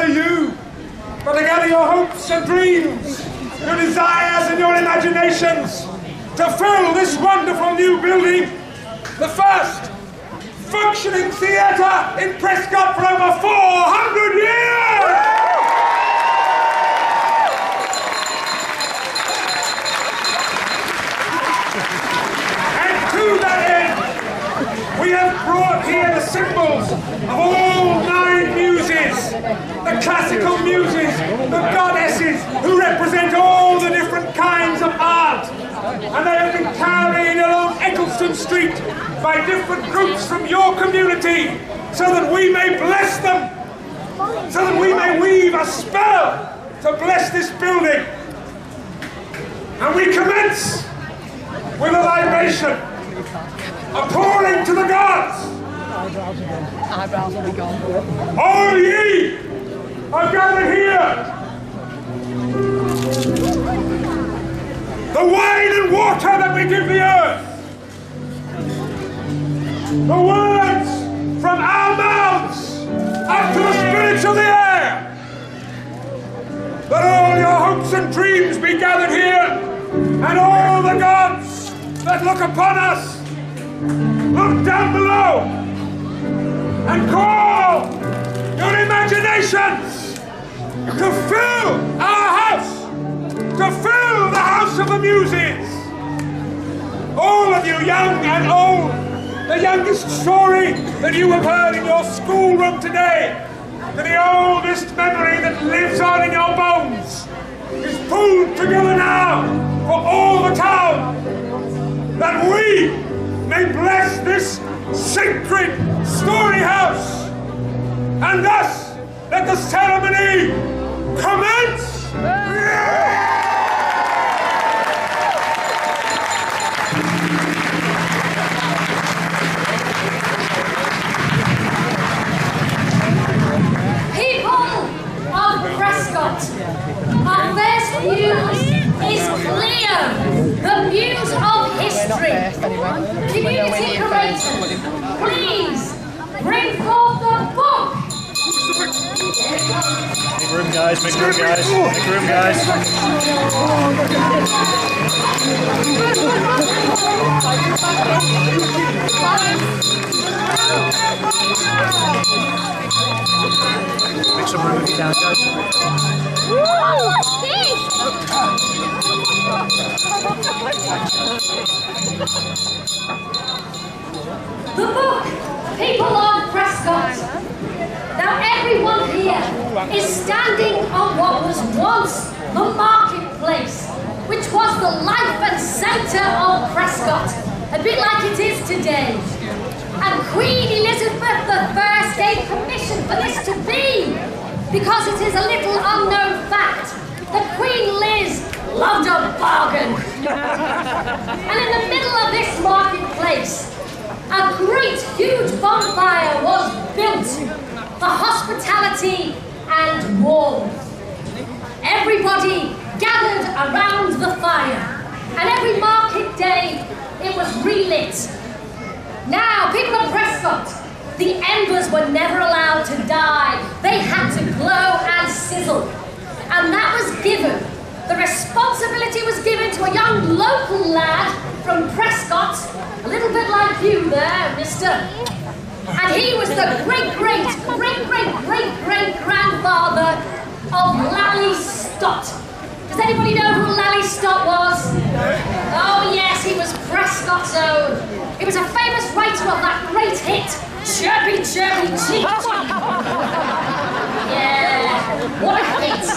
gather you, but to gather your hopes and dreams, your desires and your imaginations, to fill this wonderful new building, the first functioning theatre in Prescot for over 400 years! And to that end, we have brought here the symbols of all 9 muses, the classical muses, the goddesses who represent all the different kinds of art. And they have been carried along Eccleston Street by different groups from your community so that we may bless them, so that we may weave a spell to bless this building. And we commence with a libation, a pouring to the gods. Eyebrows will be gone. All ye are gathered here. The wine and water that we give the earth. The words from our mouths up to the spirits of the air. That all your hopes and dreams be gathered here, and all the gods that look upon us look down below and call your imaginations to fill our house, to fill the house of the muses. All of you, young and old, the youngest story that you have heard in your schoolroom today, to the oldest memory that lives on in your bones, is pulled together now for all the town, that we may bless this sacred story house, and thus let the ceremony commence. Prescot. Our first muse is Cleo, the muse of history. Community creator, please bring forth the book. Make room, guys. Make room, guys. Make room, guys. Make some room if you can, guys. The book, People of Prescot. Now everyone here is standing on what was once the marketplace, which was the life and centre of Prescot, a bit like it is today. And Queen Elizabeth I gave permission for this to be, because it is a little unknown fact that Queen Liz loved a bargain. And in the middle of this marketplace, a great huge bonfire was built for hospitality and warmth. Everybody gathered around the fire, and every market day it was relit. Now, people of Prescot, the embers were never allowed to die. They had to glow and sizzle. And that was given. The responsibility was given to a young local lad from Prescot, a little bit like you there, mister. And he was the great-great-great-great-great-grandfather of Lally Stott. Does anybody know who Lally Stott was? Oh yes, he was Prescot's own. He was a famous writer of that great hit, Chirpy Chirpy Cheep. Yeah, what a hit.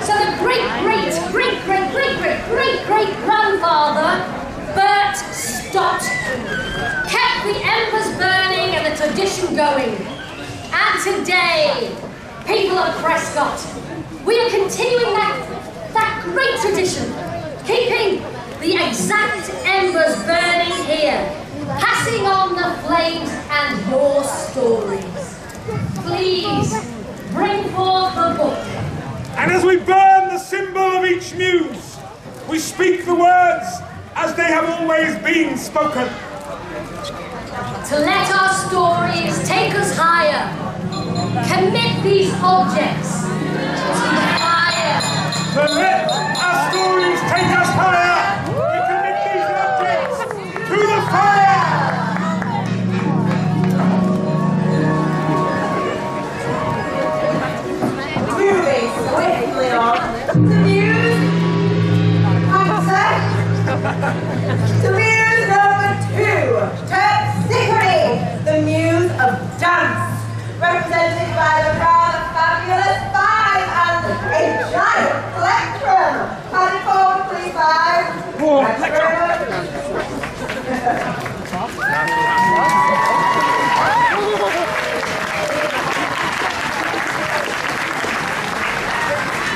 So the great-great-great-great-great-great-great-grandfather, Bert Stott, kept the embers burning and the tradition going. And today, people of Prescot, we are continuing that great tradition, keeping the exact embers burning here, passing on the flames and your stories. Please, bring forth the book. And as we burn the symbol of each muse, we speak the words as they have always been spoken. To let our stories take us higher, commit take these objects to the fire. So let our stories take us higher. We commit these objects to the fire. Moving swiftly on. The muse. Answer. The muse number 2. Terpsichore, the muse of dance. Represented by the rather fabulous 5 and a giant plectrum. And forward, please, 5. Thanks very much.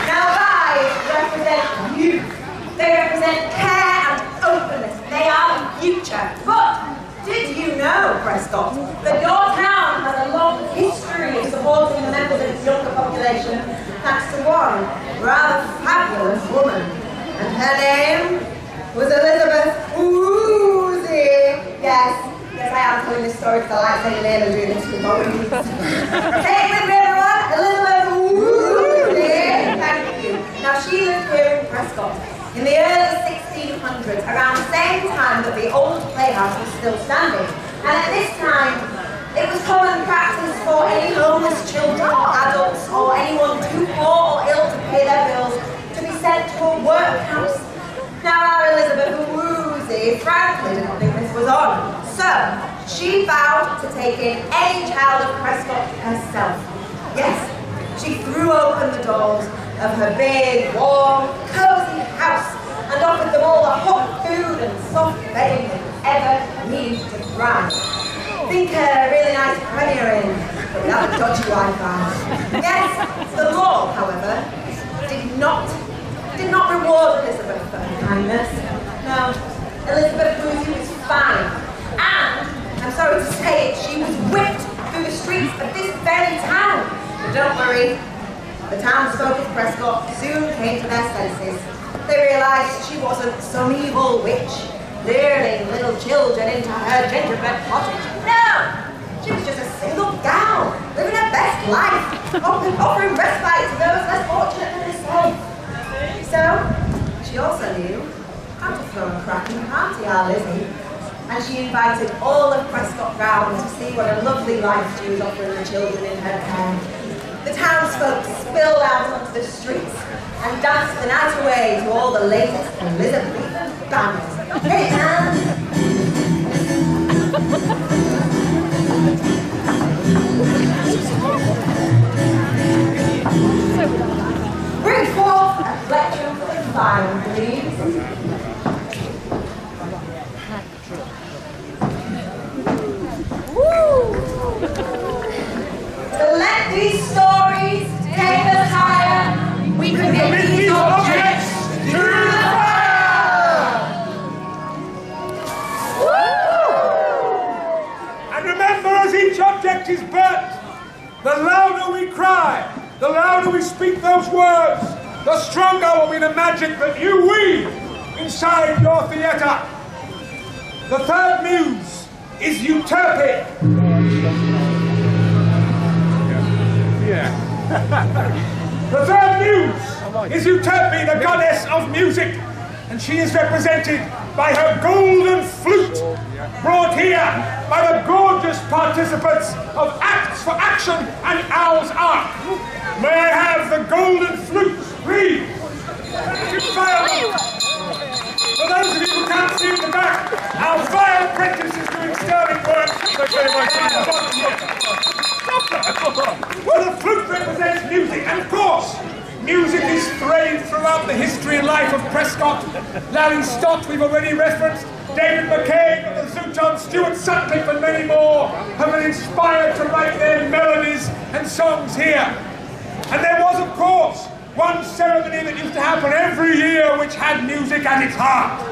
Now, 5 represent youth. They represent care and openness. They are the future. But did you know, Prescot, that your town has a long history of supporting the members of its younger population thanks to one rather fabulous woman? And her name was Elizabeth Woozy. Yes, I am telling this story because I like saying the name and doing this with my wings. Take with me, everyone, Elizabeth Woozy. Thank you. Now, she lived here in Prescot in the early 1600s, around the same time that the old Playhouse was still standing. And at this time, it was common practice for any homeless children or adults or anyone too poor or ill to pay their bills to be sent to a workhouse. Now, our Elizabeth Woozy frankly didn't think this was on. So, she vowed to take in any child of Prescot herself. Yes, she threw open the doors of her big, warm, cozy house and offered them all the hot food and soft bedding they could ever need to thrive. Think a really nice Premier Inn, but without the dodgy Wi-Fi. Yes, the law, however, did not reward Elizabeth for her kindness. No, Elizabeth Woozy was fine. And, I'm sorry to say it, she was whipped through the streets of this very town. But don't worry, the townsfolk of Prescot soon came to their senses. They realised she wasn't some evil witch luring little children into her gingerbread cottage. No! She was just a single gal, living her best life, offering respite to those less fortunate than herself. So, she also knew how to throw a cracking party, our Lizzie. And she invited all of Prescot round to see what a lovely life she was offering the children in her care. The townsfolk spilled out onto the streets and danced the night away to all the latest Elizabethan bangers. Hey, bring forth a plectrum for the fire, please. So let these stories take us higher. We commit these objects to the fire! And remember, as each object is burnt, the louder we cry, the louder we speak those words, the stronger will be the magic that you weave inside your theatre. The third muse is Euterpe. The third muse is Euterpe, the goddess of music, and she is represented by her golden flute, brought here by the gorgeous participants of Acts for Action and Owl's Ark. May I have the golden flutes, please? For those of you who can't see in the back, our fire apprentice is doing sterling work. Well, the flute represents music, and of course, music is frayed throughout the history and life of Prescot. Larry Stott, we've already referenced, David McCabe, and the Zooton, Stuart Sutcliffe, and many more have been inspired to write their melodies and songs here. And there was, of course, one ceremony that used to happen every year which had music at its heart.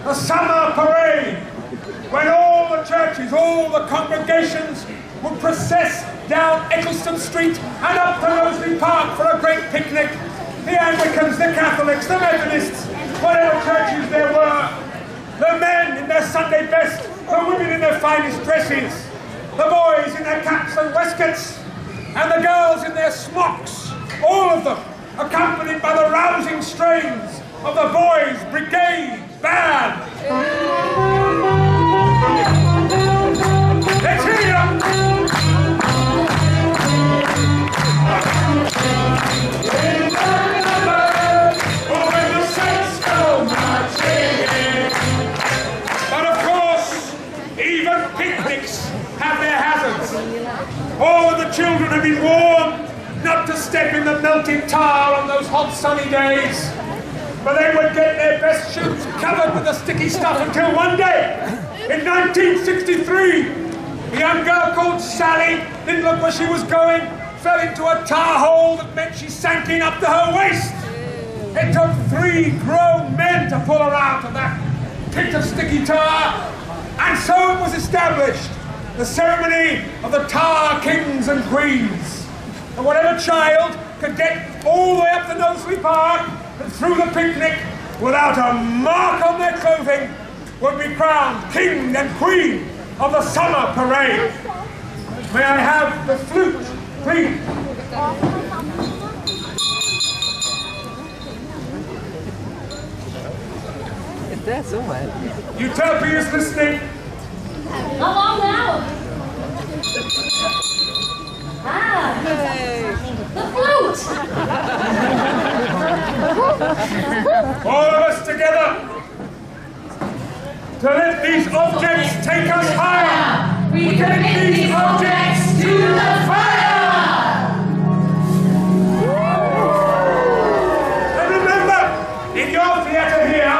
The summer parade, when all the churches, all the congregations would process down Eccleston Street and up to Roseley Park for a great picnic. The Anglicans, the Catholics, the Methodists, whatever churches there were, the men in their Sunday best, the women in their finest dresses, the boys in their caps and waistcoats, and the girls in their smocks, all of them accompanied by the rousing strains of the Boys' Brigade Band. Let's hear you! But of course, even picnics have their hazards. All of the children have been warned not to step in the melting tar on those hot sunny days. But they would get their best shoes covered with the sticky stuff until one day, in 1963, a young girl called Sally didn't look where she was going, fell into a tar hole that meant she sank in up to her waist. It took 3 grown men to pull her out of that pit of sticky tar, and so it was established, the ceremony of the Tar Kings and Queens. And whatever child could get all the way up to Knowsley Park and through the picnic without a mark on their clothing would be crowned King and Queen of the Summer Parade. May I have the flute, please? That's all right. Utopia is listening. How long now? Ah, the flute! All of us together to let these objects take us higher. We commit these objects to the fire! And remember, in your theatre here,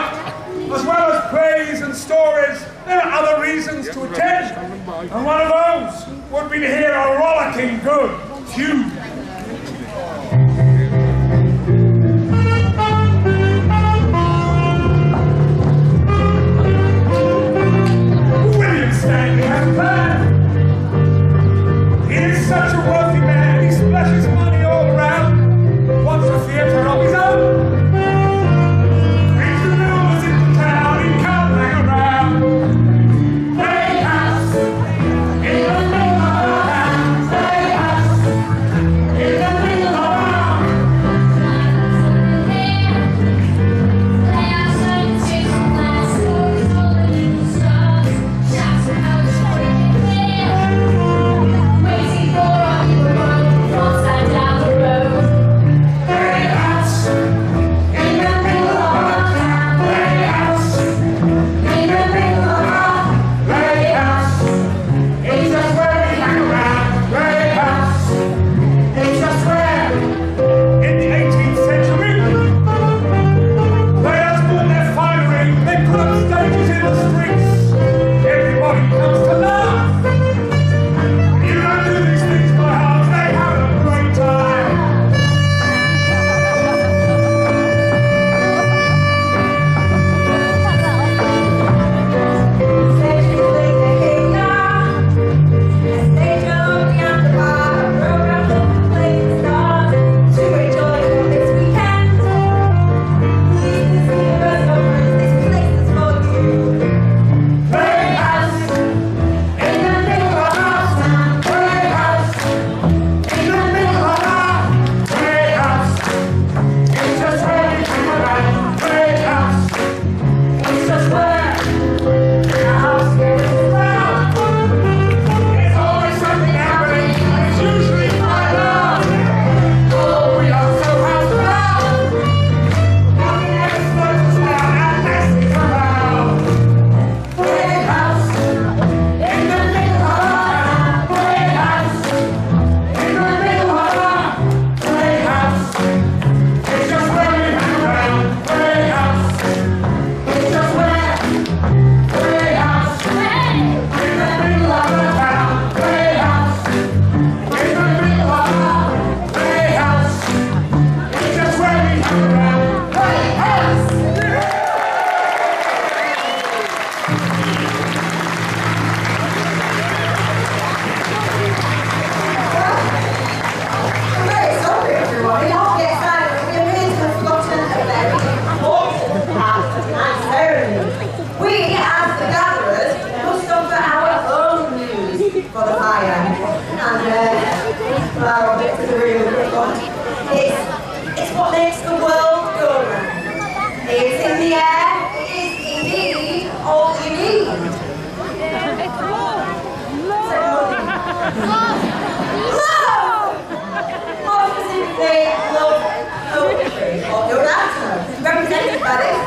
as well as plays and stories, there are other reasons to attend. And one of those would be to hear a rollicking good tune. William Stanley has a plan. He is such a wealthy man, he splashes money all around, wants a theatre of his own. Brings the mills into town, he can't hang around. Playhouse, in the middle of town, Playhouse, makes the world go round. It's in the air, it is indeed all you need. Love! More specifically, love poetry, or your answer, represented by this.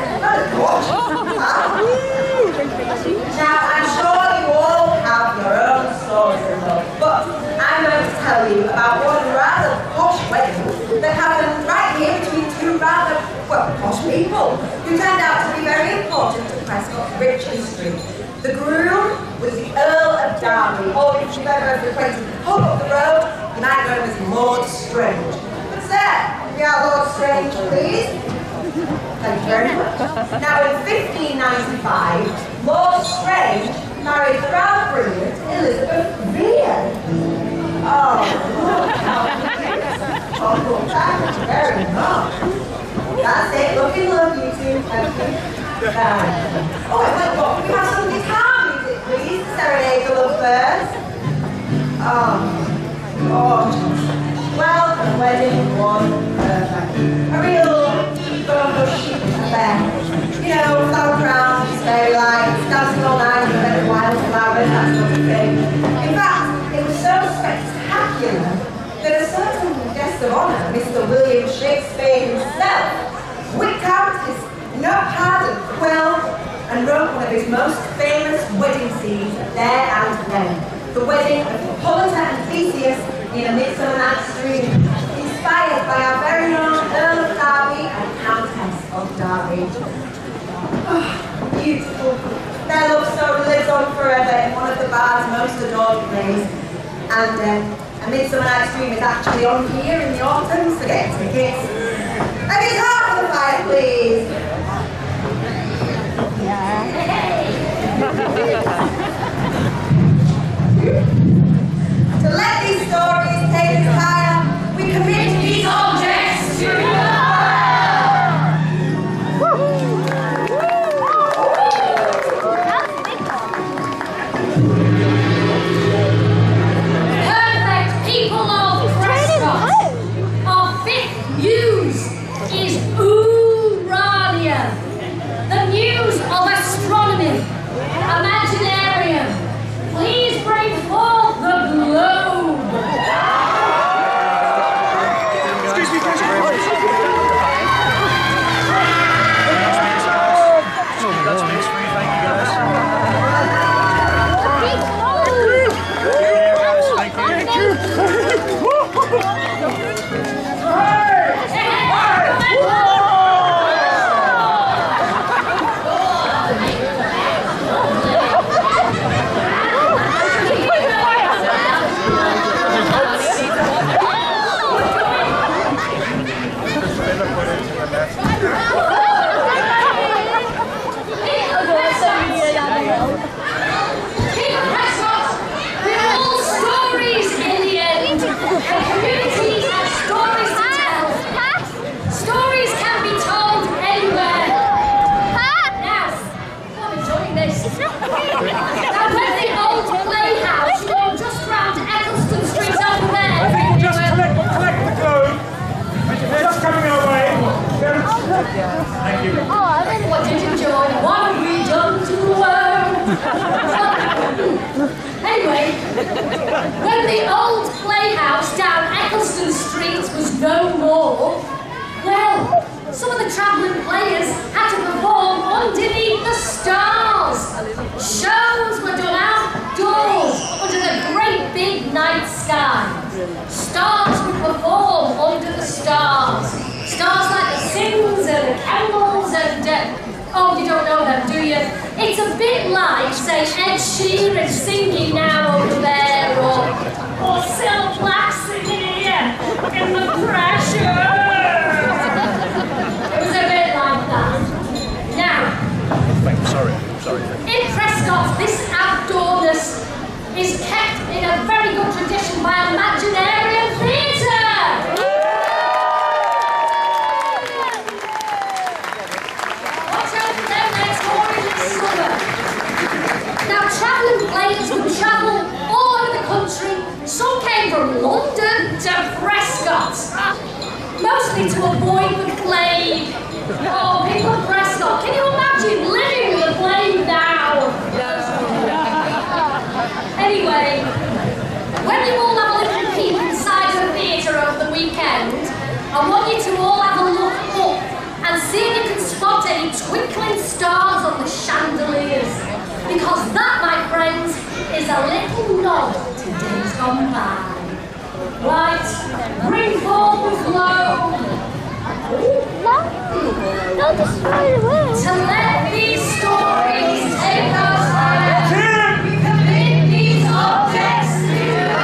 Now, I'm sure you all have your own stories of love, but I'm going to tell you about one rather posh wedding that happened right here between two rather, well, posh people who turned out to be very important to Prescot's rich history. The groom was the Earl of Derby, or if you've ever frequented the pub up the road, you might know him as Lord Strange. But sir, we are Lord Strange, please. Thank you very much. Now in 1595, Lord Strange married the rather brilliant Elizabeth Vere. Oh, thank you very much. That's it, look in love, you two. Thank you. Oh, wait, what? Can we have some guitar music, please? Serenade the lovebirds. Oh, gorgeous. Well, the wedding was perfect. A real chic affair. You know, without crowns, fairy lights, dancing all night with a bit of wild flowers, that sort of thing. In fact, it was so spectacular that a certain guest of honour, Mr. William Shakespeare himself, whipped out his notepad and quill and wrote one of his most famous wedding scenes there and then. The wedding of Hippolyta and Theseus in A Midsummer Night's Dream, inspired by our very own Earl of Derby and Countess of Derby. Oh, beautiful. Their love story lives on forever in one of the bard's most adored plays. And A Midsummer Night's Dream is actually on here in the autumn, so get tickets. A guitar for the fire, please. To let these stories take us higher, we commit these objects to the Perfect people of Prescot. Our fifth muse is Urania, the muse of astronomy, Imaginarium. Please bring forth the globe. Excuse me, thank you. That's me, thank you guys. Thank you. Now, where's the old Playhouse? You know, just round Eccleston Street over there. I think we'll just collect the globe. They're just coming our way. Thank you. What did you enjoy? What have we done to the world? Anyway, when the old Playhouse down Eccleston Street was no more, well, some of the travelling players had to perform underneath the stars. Shows were done outdoors under the great big night sky. Stars would perform under the stars. Stars like the Sims and the Campbells and, oh, you don't know them, do you? It's a bit like, say, Ed Sheeran singing now over there, or Cilla Black singing here in the pressure. It was a bit like that. Now, Sorry. in Prescot, this outdoorness is kept in a very good tradition by Imaginarium Theatre. Watch out for them, they're touring this summer. Now, travelling players would travel all over the country. Some came from London to Prescot, mostly to avoid the plague. Oh, people of Prescot, can you imagine living with a plague now? Anyway, when you all have a little peek inside the theatre over the weekend, I want you to all have a look up and see if you can spot any twinkling stars on the chandeliers. Because that, my friends, is a little nod to days gone by. Right, bring forward the glow. Don't destroy the world. To let these stories take us higher. We commit these objects to the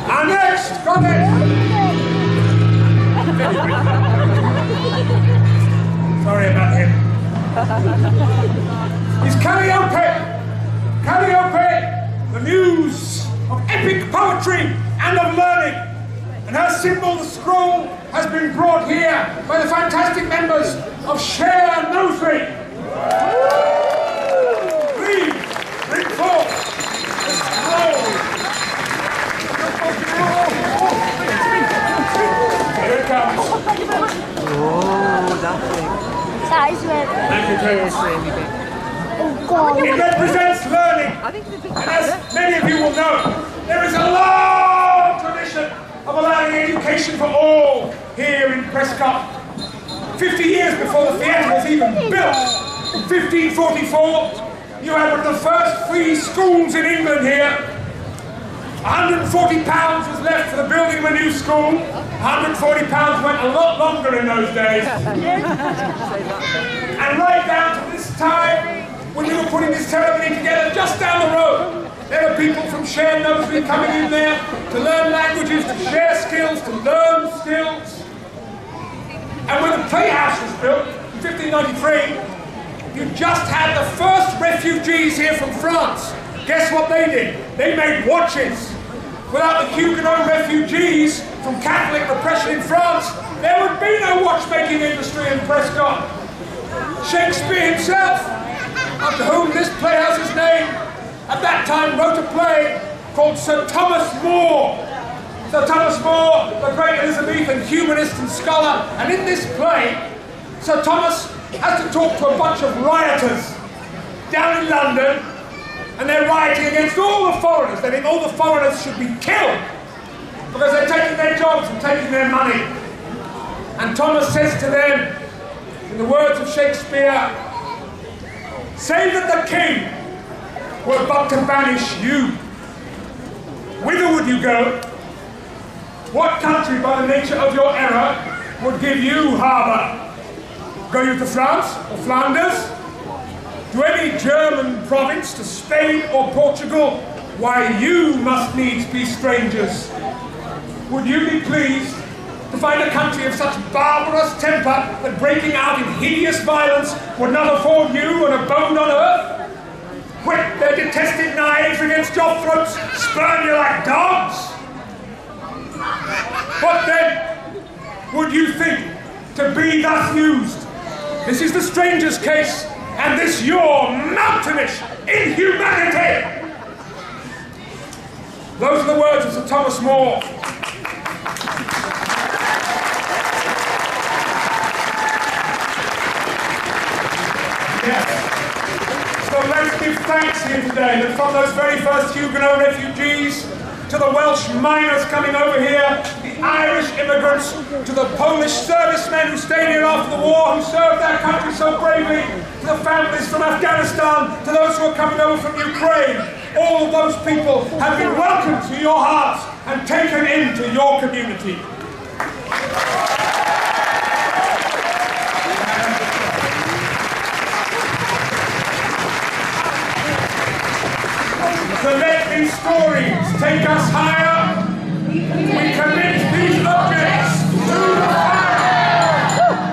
Our next contest. Sorry about him. He's Calliope. Calliope, the muse of epic poetry and of learning. And her symbol, the scroll, has been brought here by the fantastic members of Share Nursery. Please bring forth the scroll. Here it comes. Oh, that thing. That is where. Thank you, It's James. really big. Oh God. It represents learning. I think the big And as many of you will know, there is a long tradition of allowing education for all here in Prescot. 50 years before the theatre was even built, in 1544, you had one of the first free schools in England here. £140 was left for the building of a new school. £140 went a lot longer in those days. And right down to this time, when we were putting this ceremony together, just down the road, there were people from Share Nursery coming in there to learn languages, to share skills, to learn skills. And when the Playhouse was built in 1593, you just had the first refugees here from France. Guess what they did? They made watches. Without the Huguenot refugees from Catholic repression in France, there would be no watchmaking industry in Prescot. Shakespeare himself, after whom this playhouse is named, at that time wrote a play called Sir Thomas More. Sir Thomas More, the great Elizabethan humanist and scholar, and in this play, Sir Thomas has to talk to a bunch of rioters down in London, and they're rioting against all the foreigners. They think all the foreigners should be killed because they're taking their jobs and taking their money. And Thomas says to them, in the words of Shakespeare, "Say that the king were but to banish you. Whither would you go? What country by the nature of your error would give you harbour? Go you to France or Flanders? To any German province, to Spain or Portugal? Why, you must needs be strangers. Would you be pleased to find a country of such barbarous temper that breaking out in hideous violence would not afford you an abode on earth? Whip their detested knives against your throats, spurn you like dogs? What then would you think to be thus used? This is the stranger's case, and this your mountainish inhumanity." Those are the words of Sir Thomas More. Yes. So let's give thanks here today that from those very first Huguenot refugees to the Welsh miners coming over here, the Irish immigrants, to the Polish servicemen who stayed here after the war, who served their country so bravely, to the families from Afghanistan, to those who are coming over from Ukraine. All of those people have been welcomed to your hearts and taken into your community. So let these stories take us higher. We commit these objects to the fire.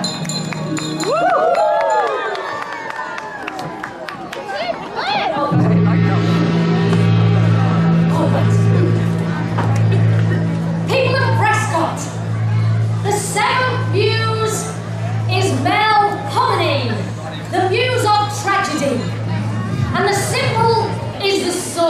People of Prescot, the seventh muse is Melpomene, the muse of tragedy, and the symbol is the sword.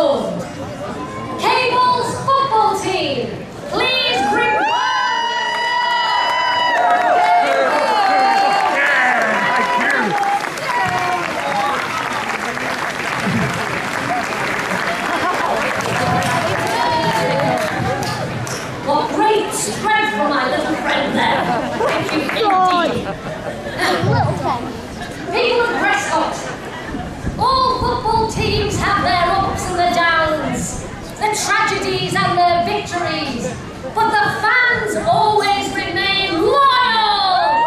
tragedies and their victories, but the fans always remain loyal!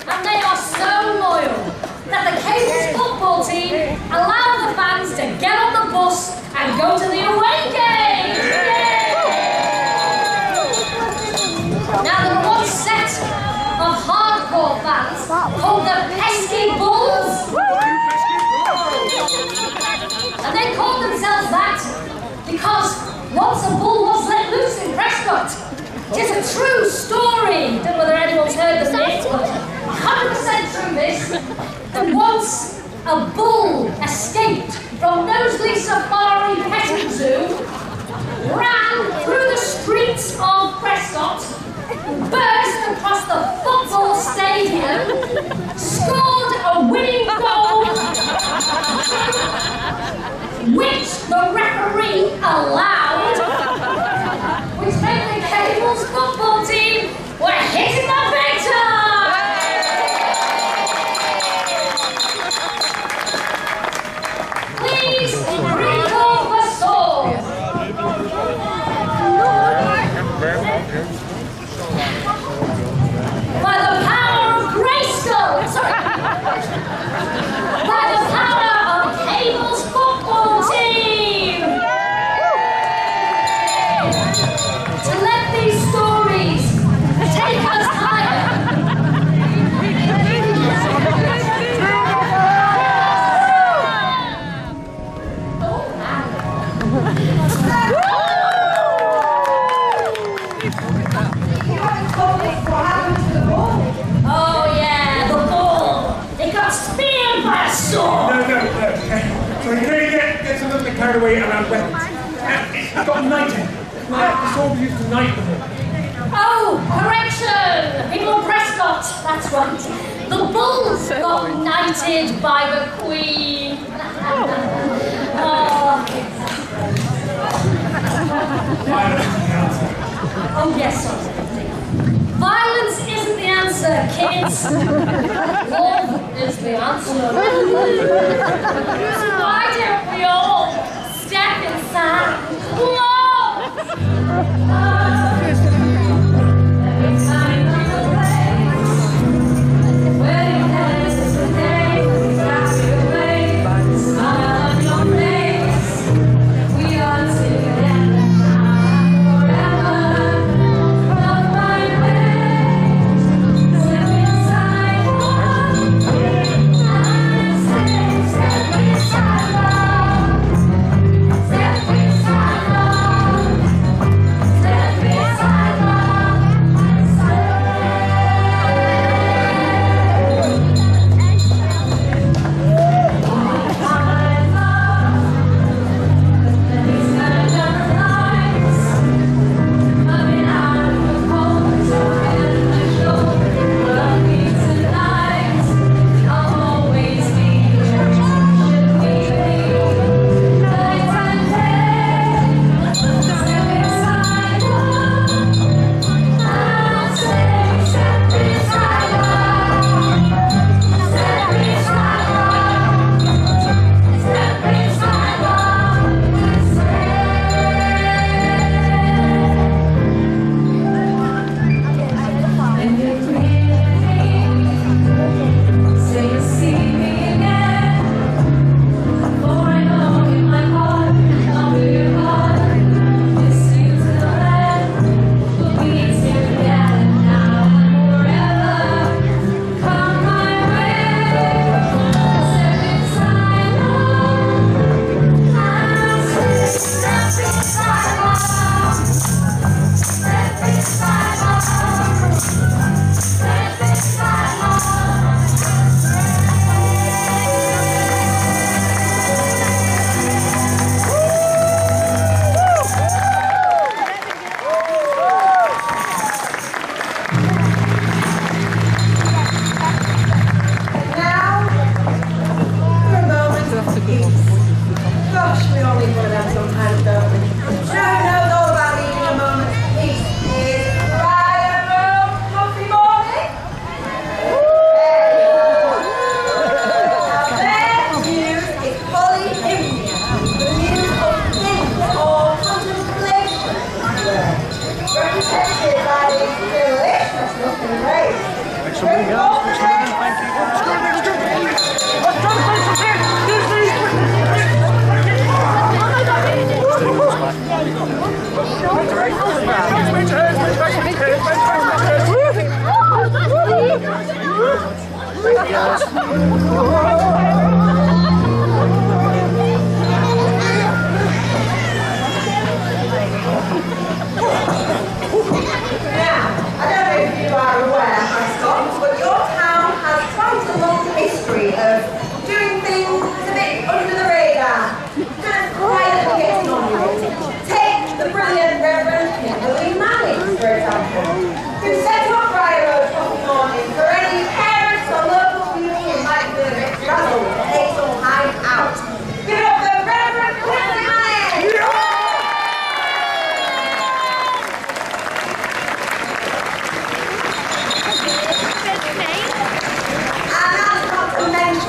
And they are so loyal that the Cables football team allow the fans to get on the bus and go to the away game! Now there are one set of hardcore fans called the Pesky Bulls. And they call themselves that because once a bull was let loose in Prescot. It is a true story. Don't know whether anyone's heard the myth, but 100% true this. That once a bull escaped from Knowsley Safari Petting Zoo, ran through the streets of Prescot, burst across the football stadium, scored a winning goal, which the referee allowed, which meant the Cables football team were hitting the big time! Please recall the song. By the power of Prescot! Sorry. By the power of Cables football team! To let these stories take us higher. Oh yeah, the ball. It got speared by a sword. No. So you really get some of them carried away around weapons. It got knighted. The sword was used to knight them. Oh, correction! People of Prescot, that's right. The bulls got knighted by the Queen. Oh yes, sorry. Violence isn't the answer, kids. Love is the answer. So why don't we all step inside? Love! Every time you play, where you dance is the day, fast away, smile on your face. We are together now, forever. Love my way, step inside love. I say, step inside love. Step inside love. Step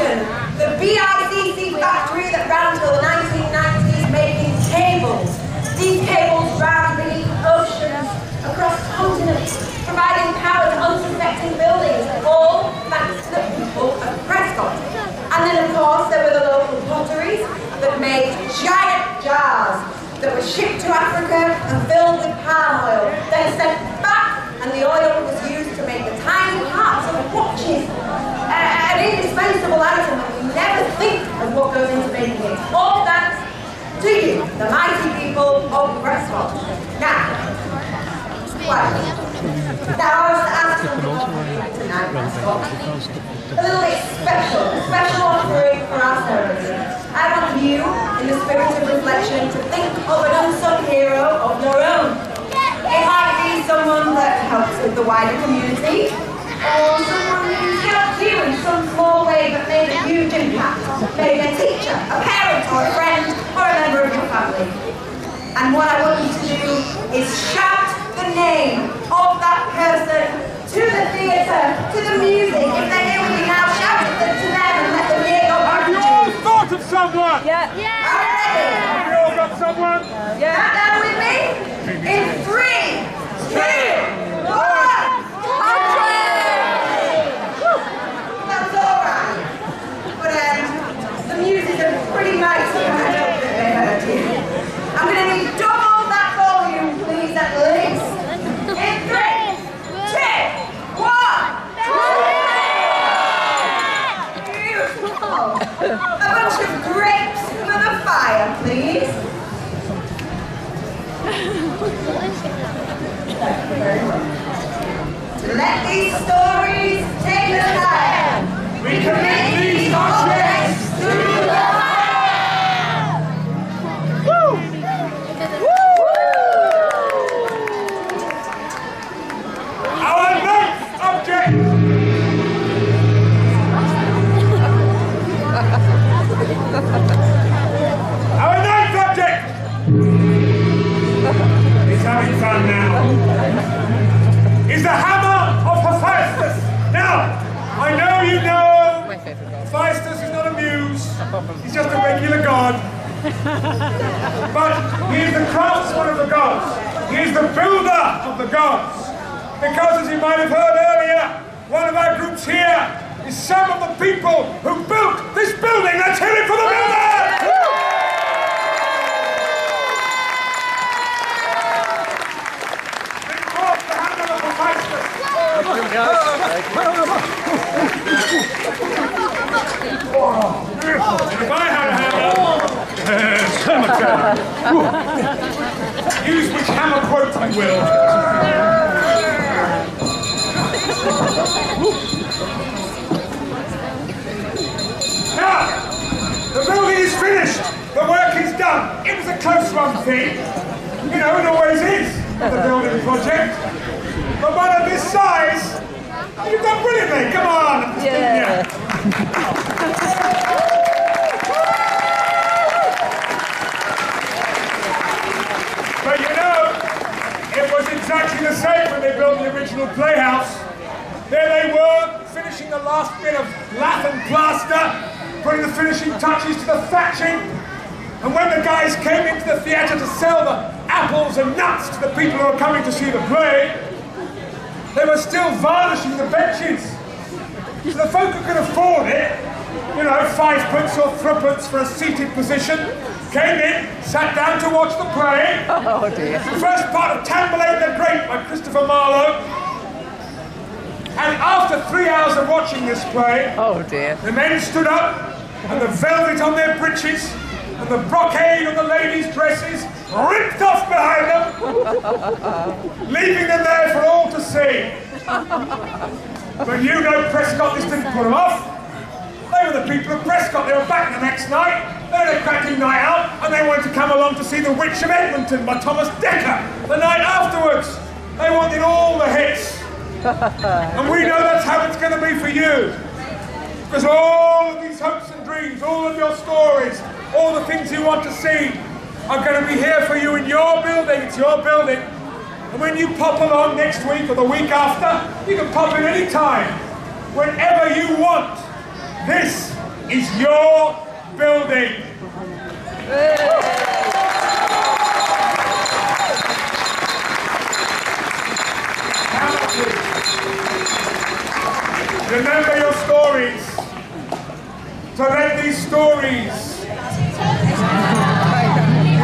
mention the BICC factory that ran till the 1990s making cables. These cables ran beneath oceans, across continents, providing power to unsuspecting buildings, all thanks to the people of Prescot. And then, of course, there were the local potteries that made giant jars that were shipped to Africa and filled with palm oil, then sent back, and the oil was used to make the tiny parts of watches. An indispensable item that we never think of what goes into making it. All thanks to you, the mighty people of Prescot. Now, I was asked something tonight, Prescot. A little bit special, a special offering for our ceremony. I want you, in the spirit of reflection, to think of an unsung hero of your own. It might be someone that helps with the wider community, or someone who's helped you in some small way but made a huge impact. Maybe a teacher, a parent, or a friend, or a member of your family. And what I want you to do is shout the name of that person to the theatre, to the music. If they're here with you now, shout it to them and let them hear your Have you all thought of someone? Yeah. Have you all got someone? Count down with me. In 3, 2, 1. That's all right. But the music is pretty nice, and I hope that they heard you. I'm going to need double that volume, please, at least. In 3, 2, 1. Beautiful. A bunch of grapes for the fire, please. Thank you very much. To let these stories take us higher, we commit these objects to the fire. Woo! Our next object. Our next object is having fun now. Is the hammer of Hephaestus. Now, I know you know Hephaestus is not a muse. He's just a regular god. But he is the craftsman of the gods. He is the builder of the gods. Because, as you might have heard earlier, one of our groups here is some of the people who built this building. Let's hear it for the builder! Bring forth the hammer of Hephaestus. If I had a hammer, use which hammer quote you will. Now, the building is finished. The work is done. It was a close run thing. You know, it always is, the building project. But one of this size, you've done brilliantly. Come on. Yeah. But you know, it was exactly the same when they built the original Playhouse. There they were, finishing the last bit of lath and plaster, putting the finishing touches to the thatching. And when the guys came into the theatre to sell the apples and nuts to the people who were coming to see the play, they were still varnishing the benches. So the folk who could afford it, you know, 5p or 3p for a seated position, came in, sat down to watch the play. Oh dear. The first part of Tamburlaine the Great by Christopher Marlowe. And after 3 hours of watching this play, Oh dear. the men stood up, and the velvet on their breeches, and the brocade on the ladies' dresses ripped off behind them, leaving them there for all to see. But you know Prescot, this didn't put them off. They were the people of Prescot. They were back the next night. They had a cracking night out, and they wanted to come along to see The Witch of Edmonton by Thomas Dekker the night afterwards. They wanted all the hits. And we know that's how it's going to be for you. Because all of these hopes and dreams, all of your stories, all the things you want to see are going to be here for you in your building. It's your building. And when you pop along next week or the week after, you can pop in any time, whenever you want. This is your building. Remember your stories. To let these stories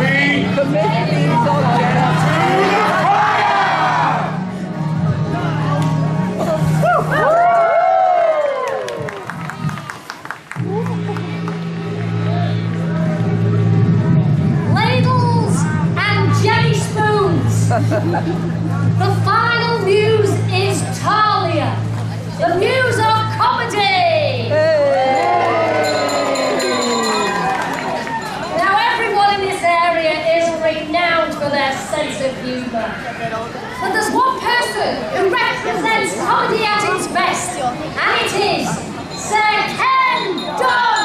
lead to the Ladles and jelly spoons. The final muse is Talia, the muse of comedy. Now everyone in this area is renowned for their sense of humour. But there's one person who represents comedy at its best, and it is Sir Ken Dodd.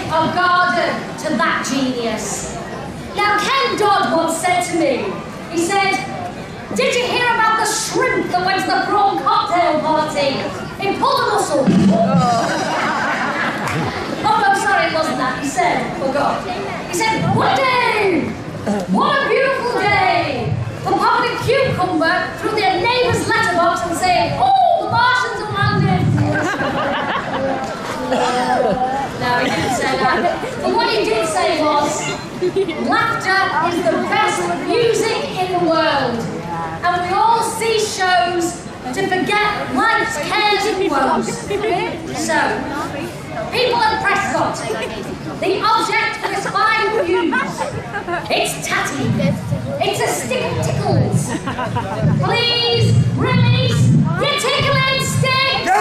A garden to that genius. Now Ken Dodd once said to me, he said, "Did you hear about the shrimp that went to the prawn cocktail party in Pulvermuscle?" Oh no, sorry, it wasn't that. He said, forgot. He said, "One day, what a beautiful day, for popping a cucumber through their neighbour's letterbox and saying, oh, the Martians have landed." No, he didn't say that. But what he did say was, laughter is the best music in the world. And we all see shows to forget life's cares and woes. So, people at Prescot, the object for this fine muse, it's tatty. It's a stick of tickles. Please release your tickling sticks.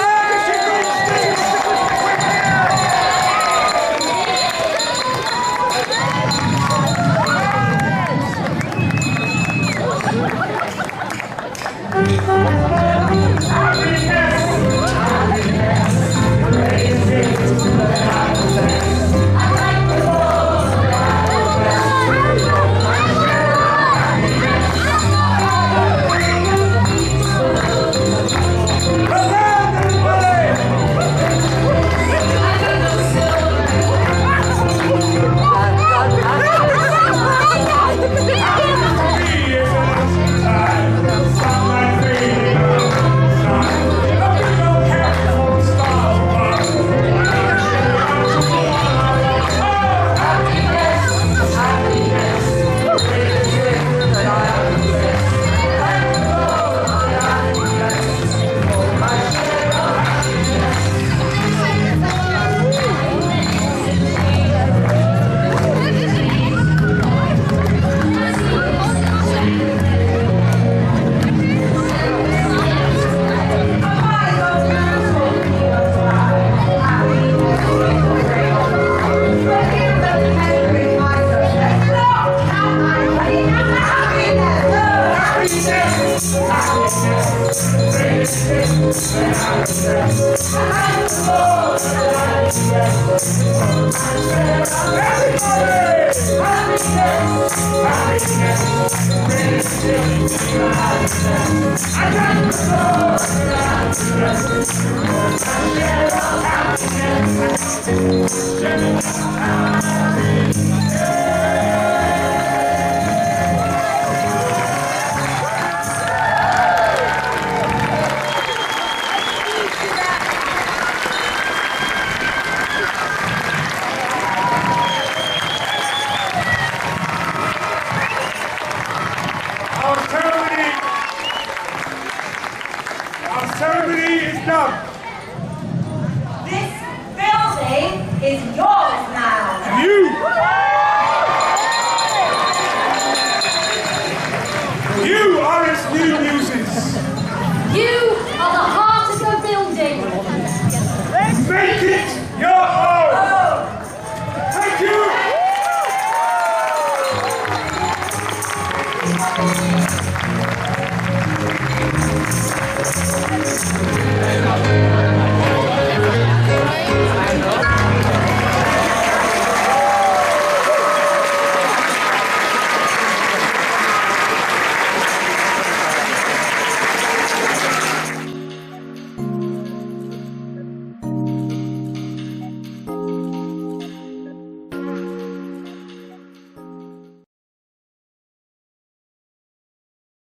ceremony is done. This building is yours now. And you are its new muses. You are the heart of the building. Make it your own. Thank you.